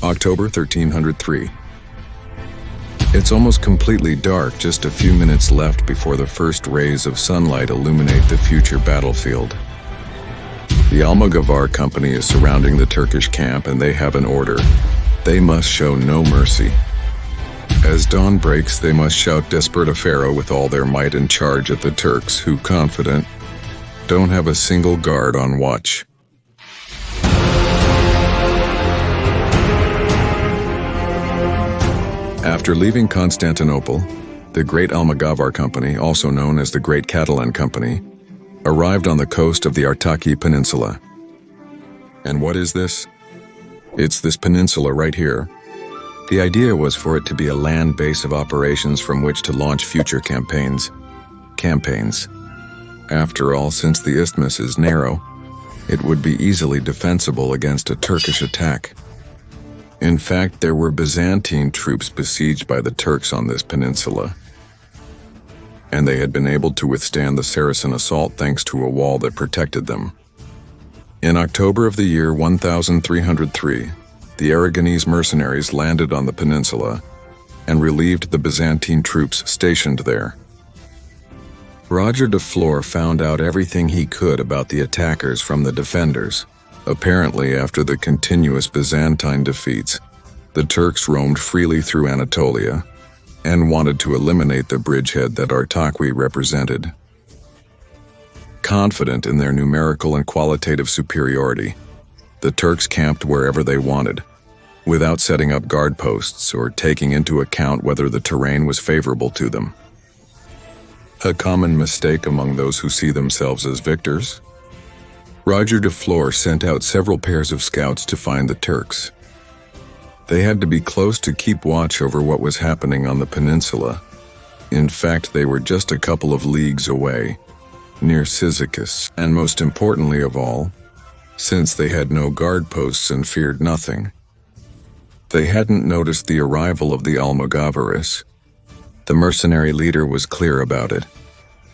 October 1303. It's almost completely dark, just a few minutes left before the first rays of sunlight illuminate the future battlefield. The Almogavar company is surrounding the Turkish camp and they have an order. They must show no mercy. As dawn breaks, they must shout desperate Pharaoh with all their might and charge at the Turks, who, confident, don't have a single guard on watch. After leaving Constantinople, the Great Almogavar Company, also known as the Great Catalan Company, arrived on the coast of the Artaqui Peninsula. And what is this? It's this peninsula right here. The idea was for it to be a land base of operations from which to launch future campaigns. After all, since the isthmus is narrow, it would be easily defensible against a Turkish attack. In fact, there were Byzantine troops besieged by the Turks on this peninsula, and they had been able to withstand the Saracen assault thanks to a wall that protected them. In October of the year 1303, the Aragonese mercenaries landed on the peninsula and relieved the Byzantine troops stationed there. Roger de Flor found out everything he could about the attackers from the defenders. Apparently, after the continuous Byzantine defeats, the Turks roamed freely through Anatolia and wanted to eliminate the bridgehead that Artaqui represented. Confident in their numerical and qualitative superiority, the Turks camped wherever they wanted, without setting up guard posts or taking into account whether the terrain was favorable to them. A common mistake among those who see themselves as victors. Roger de Flor sent out several pairs of scouts to find the Turks. They had to be close to keep watch over what was happening on the peninsula. In fact, they were just a couple of leagues away, near Cyzicus, and most importantly of all, since they had no guard posts and feared nothing, they hadn't noticed the arrival of the Almogavars. The mercenary leader was clear about it.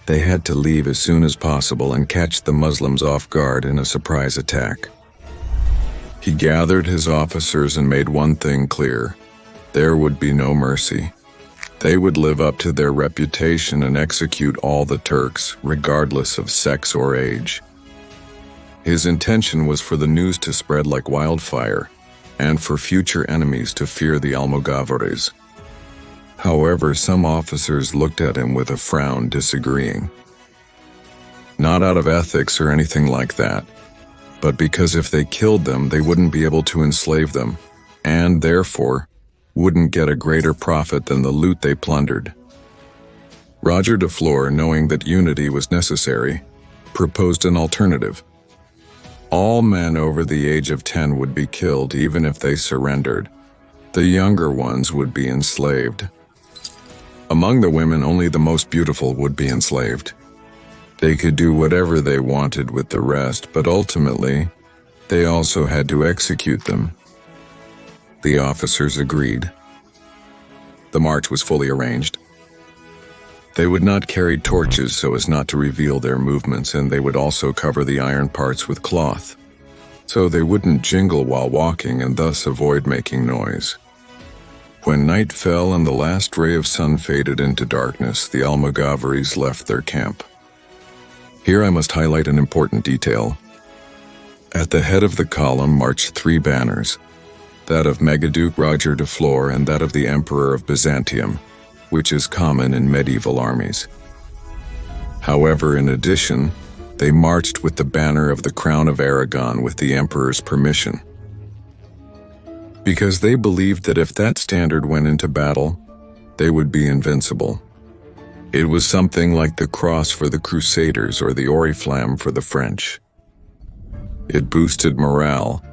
They had to leave as soon as possible and catch the Muslims off guard in a surprise attack. He gathered his officers and made one thing clear: there would be no mercy. They would live up to their reputation and execute all the Turks, regardless of sex or age. His intention was for the news to spread like wildfire, and for future enemies to fear the Almogavars. However, some officers looked at him with a frown, disagreeing. Not out of ethics or anything like that, but because if they killed them, they wouldn't be able to enslave them, and therefore wouldn't get a greater profit than the loot they plundered. Roger de Flor, knowing that unity was necessary, proposed an alternative. All men over the age of 10 would be killed even if they surrendered. The younger ones would be enslaved. Among the women, only the most beautiful would be enslaved. They could do whatever they wanted with the rest, but ultimately, they also had to execute them. The officers agreed. The march was fully arranged. They would not carry torches so as not to reveal their movements, and they would also cover the iron parts with cloth, so they wouldn't jingle while walking and thus avoid making noise. When night fell and the last ray of sun faded into darkness, the Almogavars left their camp. Here I must highlight an important detail. At the head of the column marched 3 banners, that of Megaduke Roger de Flor and that of the Emperor of Byzantium, which is common in medieval armies. However, in addition, they marched with the banner of the Crown of Aragon with the Emperor's permission, because they believed that if that standard went into battle, they would be invincible. It was something like the cross for the Crusaders or the Oriflamme for the French. It boosted morale,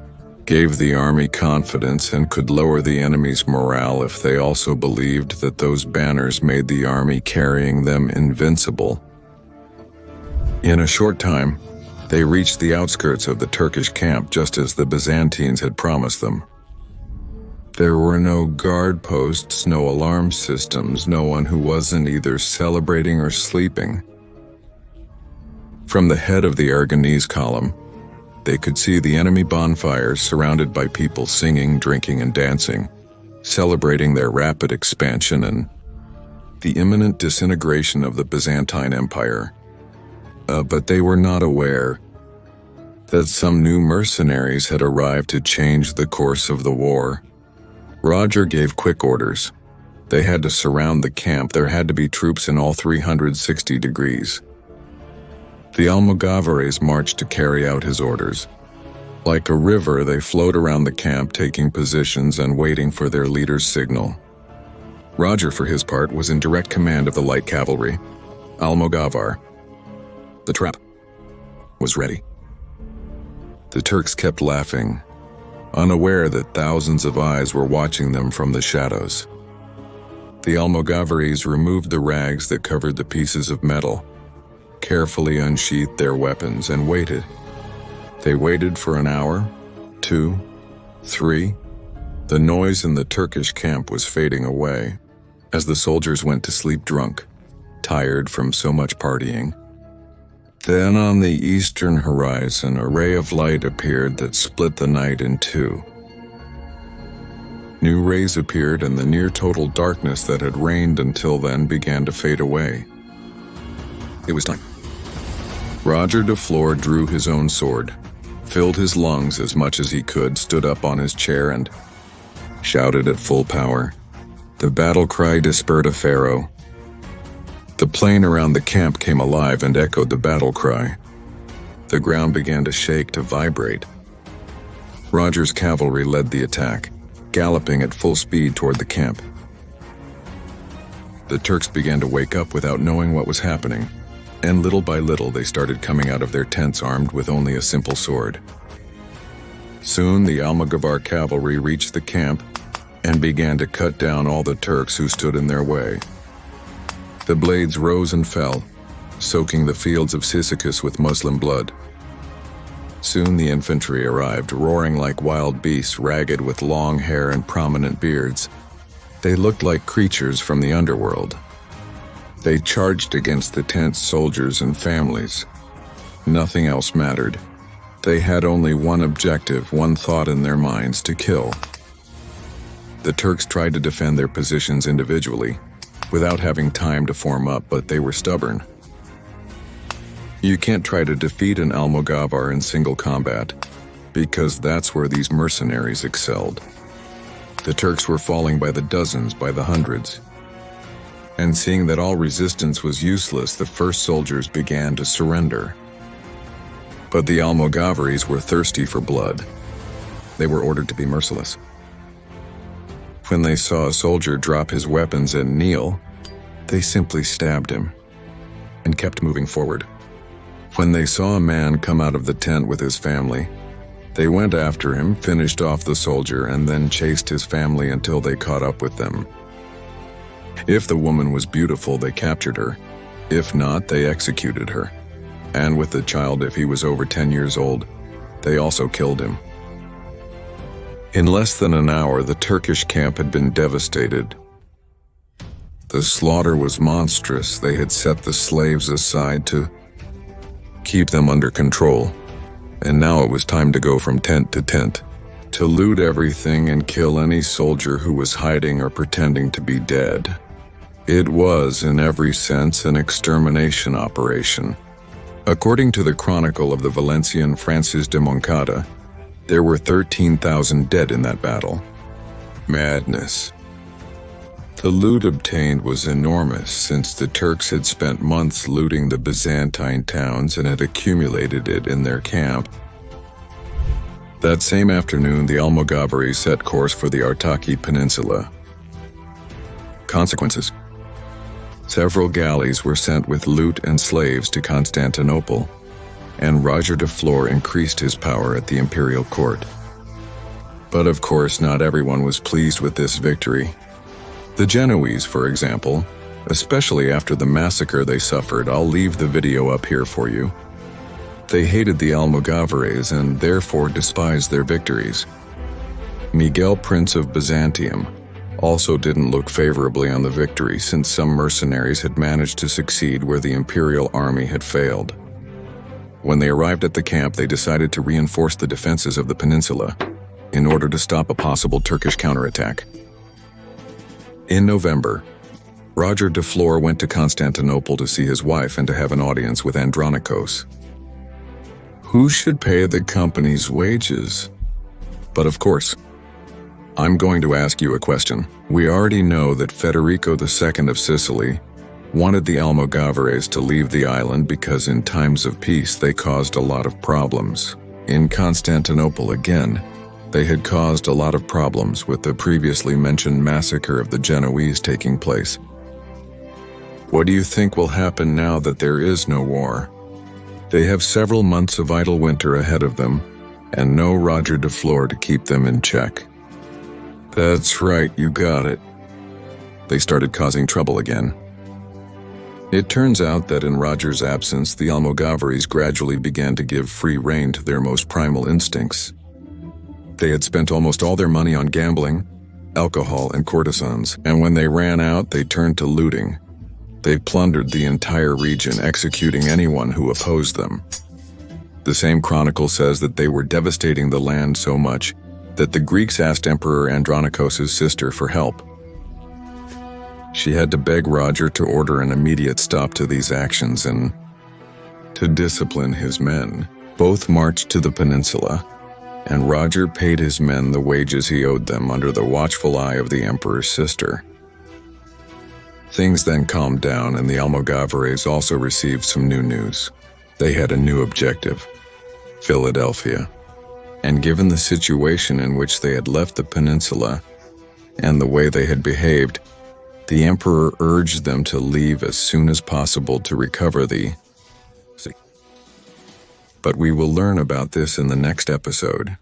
gave the army confidence, and could lower the enemy's morale if they also believed that those banners made the army carrying them invincible. In a short time, they reached the outskirts of the Turkish camp just as the Byzantines had promised them. There were no guard posts, no alarm systems, no one who wasn't either celebrating or sleeping. From the head of the Aragonese column, They could see the enemy bonfires surrounded by people singing, drinking, and dancing, celebrating their rapid expansion and the imminent disintegration of the Byzantine Empire. But they were not aware that some new mercenaries had arrived to change the course of the war. Roger gave quick orders. They had to surround the camp. There had to be troops in all 360 degrees. The Almogavars marched to carry out his orders. Like a river, they flowed around the camp, taking positions and waiting for their leader's signal. Roger, for his part, was in direct command of the light cavalry. Almogavar. The trap was ready. The Turks kept laughing, unaware that thousands of eyes were watching them from the shadows. The Almogavars removed the rags that covered the pieces of metal, carefully unsheathed their weapons, and waited. They waited for an hour, 2, 3. The noise in the Turkish camp was fading away as the soldiers went to sleep drunk, tired from so much partying. Then on the eastern horizon, a ray of light appeared that split the night in two. New rays appeared, and the near-total darkness that had reigned until then began to fade away. It was time. Roger de Flor drew his own sword, filled his lungs as much as he could, stood up on his chair, and shouted at full power. The battle cry dispersed a pharaoh. The plain around the camp came alive and echoed the battle cry. The ground began to shake, to vibrate. Roger's cavalry led the attack, galloping at full speed toward the camp. The Turks began to wake up without knowing what was happening, and little by little they started coming out of their tents armed with only a simple sword. Soon the Almogavar cavalry reached the camp and began to cut down all the Turks who stood in their way. The blades rose and fell, soaking the fields of Cyzicus with Muslim blood. Soon the infantry arrived, roaring like wild beasts, ragged with long hair and prominent beards. They looked like creatures from the underworld. They charged against the tense soldiers and families. Nothing else mattered. They had only one objective, one thought in their minds: to kill. The Turks tried to defend their positions individually, without having time to form up, but they were stubborn. You can't try to defeat an Almogavar in single combat, because that's where these mercenaries excelled. The Turks were falling by the dozens, by the hundreds. And seeing that all resistance was useless, the first soldiers began to surrender. But the Almogavars were thirsty for blood. They were ordered to be merciless. When they saw a soldier drop his weapons and kneel, they simply stabbed him and kept moving forward. When they saw a man come out of the tent with his family, they went after him, finished off the soldier, and then chased his family until they caught up with them. If the woman was beautiful, they captured her. If not, they executed her. And with the child, if he was over 10 years old, they also killed him. In less than an hour, the Turkish camp had been devastated. The slaughter was monstrous. They had set the slaves aside to keep them under control. And now it was time to go from tent to tent, to loot everything and kill any soldier who was hiding or pretending to be dead. It was, in every sense, an extermination operation. According to the chronicle of the Valencian Francis de Moncada, there were 13,000 dead in that battle. Madness. The loot obtained was enormous, since the Turks had spent months looting the Byzantine towns and had accumulated it in their camp. That same afternoon, the Almogavars set course for the Artaqui Peninsula. Consequences. Several galleys were sent with loot and slaves to Constantinople, and Roger de Flor increased his power at the imperial court. But of course, not everyone was pleased with this victory. The Genoese, for example, especially after the massacre they suffered. I'll leave the video up here for you. They hated the Almogavars and therefore despised their victories. Miguel, Prince of Byzantium, also didn't look favorably on the victory, since some mercenaries had managed to succeed where the imperial army had failed. When they arrived at the camp, they decided to reinforce the defenses of the peninsula in order to stop a possible Turkish counterattack. In November, Roger de Flor went to Constantinople to see his wife and to have an audience with Andronikos. Who should pay the company's wages? But of course, I'm going to ask you a question. We already know that Federico II of Sicily wanted the Almogavars to leave the island because in times of peace they caused a lot of problems. In Constantinople again, they had caused a lot of problems with the previously mentioned massacre of the Genoese taking place. What do you think will happen now that there is no war? They have several months of idle winter ahead of them, and no Roger de Flor to keep them in check. That's right, you got it. They started causing trouble again. It turns out that in Roger's absence, the Almogavars gradually began to give free rein to their most primal instincts. They had spent almost all their money on gambling, alcohol, and courtesans, and when they ran out, they turned to looting. They plundered the entire region, executing anyone who opposed them. The same chronicle says that they were devastating the land so much that the Greeks asked Emperor Andronikos' sister for help. She had to beg Roger to order an immediate stop to these actions and to discipline his men. Both marched to the peninsula, and Roger paid his men the wages he owed them under the watchful eye of the emperor's sister. Things then calmed down, and the Almogavars also received some new news. They had a new objective, Philadelphia. And given the situation in which they had left the peninsula and the way they had behaved, the emperor urged them to leave as soon as possible to recover the... But we will learn about this in the next episode.